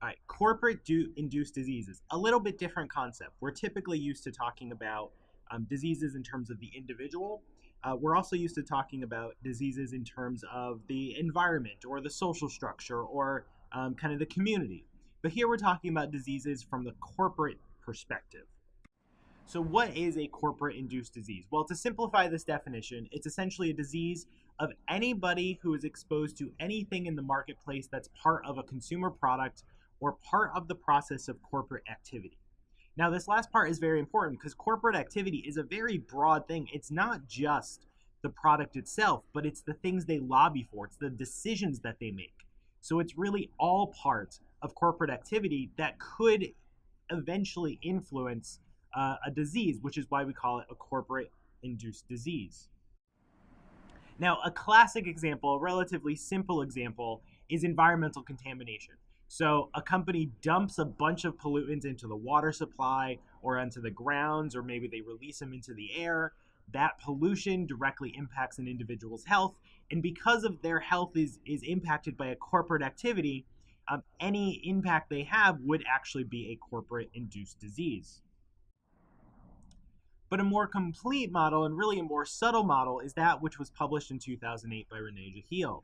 All right, induced diseases, a little bit different concept. We're typically used to talking about diseases in terms of the individual. We're also used to talking about diseases in terms of the environment or the social structure or kind of the community. But here we're talking about diseases from the corporate perspective. So, what is a corporate induced disease? Well, to simplify this definition, it's essentially a disease of anybody who is exposed to anything in the marketplace that's part of a consumer product or part of the process of corporate activity. Now, this last part is very important because corporate activity is a very broad thing. It's not just the product itself, but it's the things they lobby for, it's the decisions that they make. So, it's really all part of corporate activity that could eventually influence a disease, which is why we call it a corporate induced disease. Now, a classic example, a relatively simple example, is environmental contamination. So, a company dumps a bunch of pollutants into the water supply or into the grounds, or maybe they release them into the air. That pollution directly impacts an individual's health. And because of their health is impacted by a corporate activity, any impact they have would actually be a corporate induced disease. But a more complete model and really a more subtle model is that which was published in 2008 by Rene Jehiel.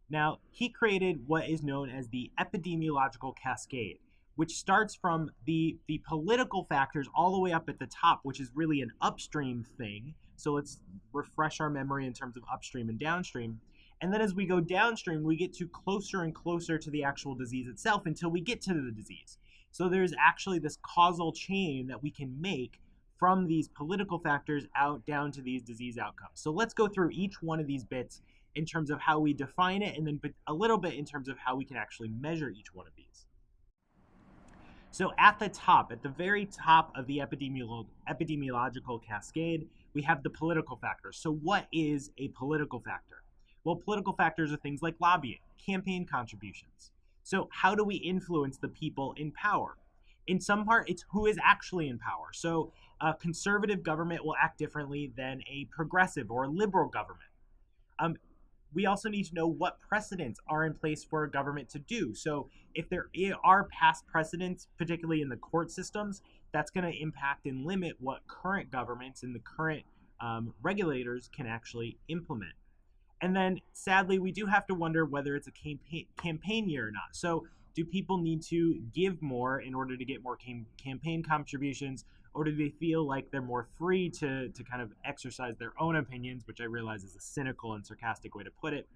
Now, he created what is known as the epidemiological cascade, which starts from the political factors all the way up at the top, which is really an upstream thing. So let's refresh our memory in terms of upstream and downstream. And then as we go downstream, we get to closer and closer to the actual disease itself until we get to the disease. So there's actually this causal chain that we can make from these political factors out down to these disease outcomes. So let's go through each one of these bits in terms of how we define it, and then a little bit in terms of how we can actually measure each one of these. So at the very top of the epidemiological cascade, we have the political factors. So what is a political factor? Well, political factors are things like lobbying, campaign contributions. So how do we influence the people in power? In some part, it's who is actually in power. So a conservative government will act differently than a progressive or a liberal government. We also need to know what precedents are in place for a government to do. So if there are past precedents, particularly in the court systems, that's going to impact and limit what current governments and the current regulators can actually implement. And then, sadly, we do have to wonder whether it's a campaign year or not. So do people need to give more in order to get more campaign contributions, or do they feel like they're more free to kind of exercise their own opinions, which I realize is a cynical and sarcastic way to put it,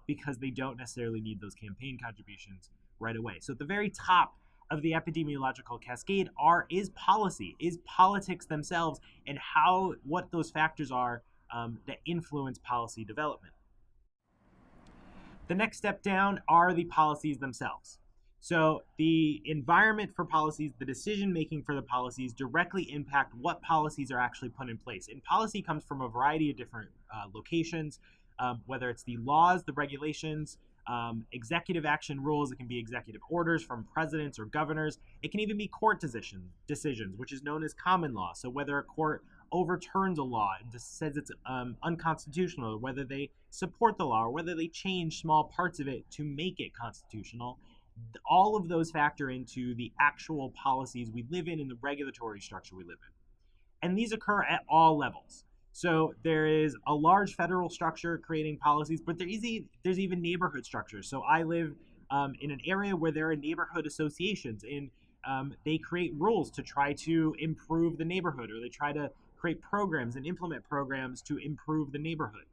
because they don't necessarily need those campaign contributions right away. So at the very top of the epidemiological cascade is policy, is politics themselves, and what those factors are that influence policy development. The next step down are the policies themselves. So the environment for policies, the decision making for the policies directly impact what policies are actually put in place. And policy comes from a variety of different locations, whether it's the laws, the regulations, executive action rules. It can be executive orders from presidents or governors. It can even be court decisions, which is known as common law. So whether a court overturns a law and just says it's unconstitutional, or whether they support the law, or whether they change small parts of it to make it constitutional, all of those factor into the actual policies we live in and the regulatory structure we live in. And these occur at all levels. So there is a large federal structure creating policies, but there's even neighborhood structures. So I live in an area where there are neighborhood associations, and they create rules to try to improve the neighborhood, or they try to create programs and implement programs to improve the neighborhood.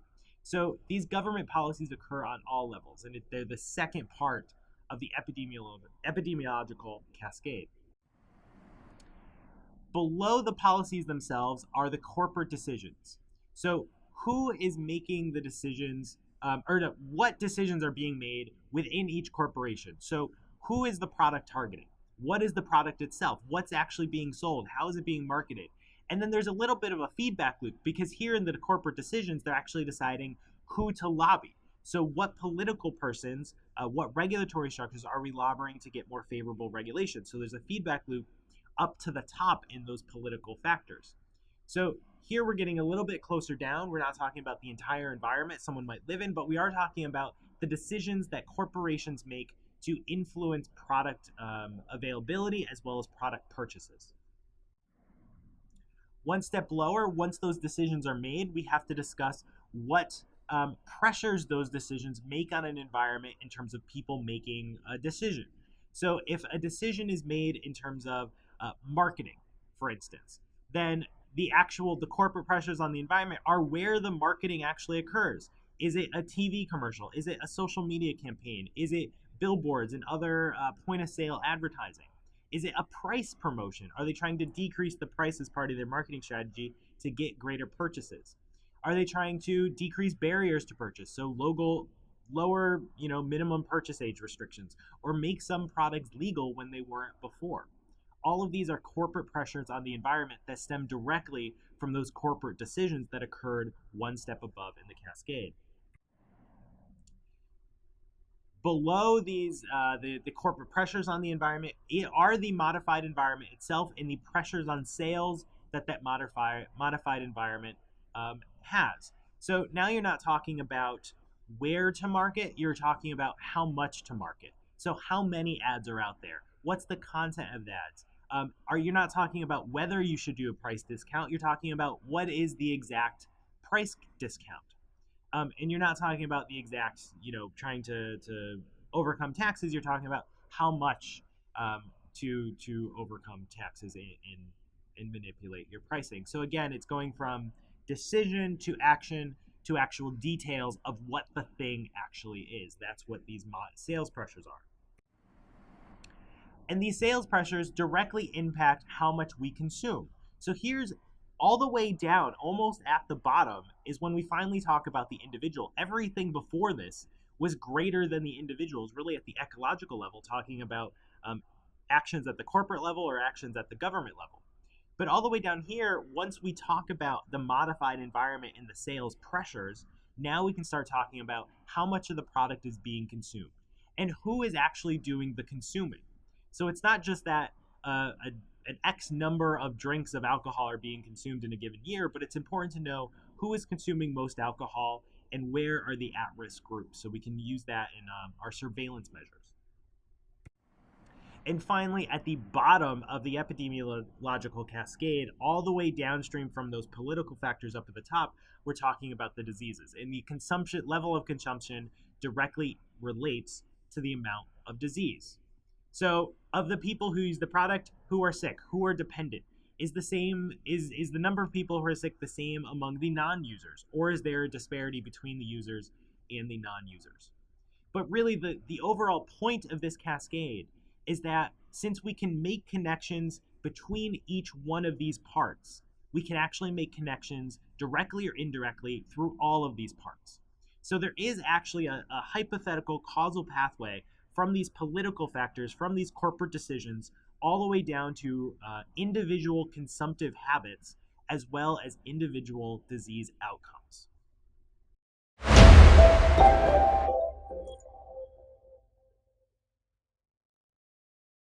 So these government policies occur on all levels, and they're the second part of the epidemiological cascade. Below the policies themselves are the corporate decisions. So who is making the decisions, what decisions are being made within each corporation? So who is the product targeting? What is the product itself? What's actually being sold? How is it being marketed? And then there's a little bit of a feedback loop, because here in the corporate decisions, they're actually deciding who to lobby. So what political persons, what regulatory structures are we lobbying to get more favorable regulations? So there's a feedback loop up to the top in those political factors. So here we're getting a little bit closer down. We're not talking about the entire environment someone might live in, but we are talking about the decisions that corporations make to influence product availability as well as product purchases. One step lower, once those decisions are made, we have to discuss what pressures those decisions make on an environment in terms of people making a decision. So if a decision is made in terms of marketing, for instance, then the corporate pressures on the environment are where the marketing actually occurs. Is it a TV commercial? Is it a social media campaign? Is it billboards and other point of sale advertising? Is it a price promotion? Are they trying to decrease the price as part of their marketing strategy to get greater purchases? Are they trying to decrease barriers to purchase? So lower, minimum purchase age restrictions, or make some products legal when they weren't before. All of these are corporate pressures on the environment that stem directly from those corporate decisions that occurred one step above in the cascade. Below these, the corporate pressures on the environment are the modified environment itself and the pressures on sales that modified environment has. So now you're not talking about where to market, you're talking about how much to market. So how many ads are out there? What's the content of the ads? You're not talking about whether you should do a price discount, you're talking about what is the exact price discount. And you're not talking about the exact, trying to overcome taxes. You're talking about how much to overcome taxes and manipulate your pricing. So again, it's going from decision to action to actual details of what the thing actually is. That's what these sales pressures are. And these sales pressures directly impact how much we consume. So here's all the way down, almost at the bottom, is when we finally talk about the individual. Everything before this was greater than the individuals, really at the ecological level, talking about actions at the corporate level or actions at the government level. But all the way down here, once we talk about the modified environment and the sales pressures, now we can start talking about how much of the product is being consumed and who is actually doing the consuming. So it's not just that an X number of drinks of alcohol are being consumed in a given year, but it's important to know who is consuming most alcohol and where are the at-risk groups, so we can use that in our surveillance measures. And finally, at the bottom of the epidemiological cascade, all the way downstream from those political factors up at the top, we're talking about the diseases. And the level of consumption directly relates to the amount of disease. So of the people who use the product, who are sick, who are dependent, is the number of people who are sick the same among the non-users, or is there a disparity between the users and the non-users? But really the overall point of this cascade is that since we can make connections between each one of these parts, we can actually make connections directly or indirectly through all of these parts. So there is actually a hypothetical causal pathway from these political factors, from these corporate decisions, all the way down to individual consumptive habits, as well as individual disease outcomes.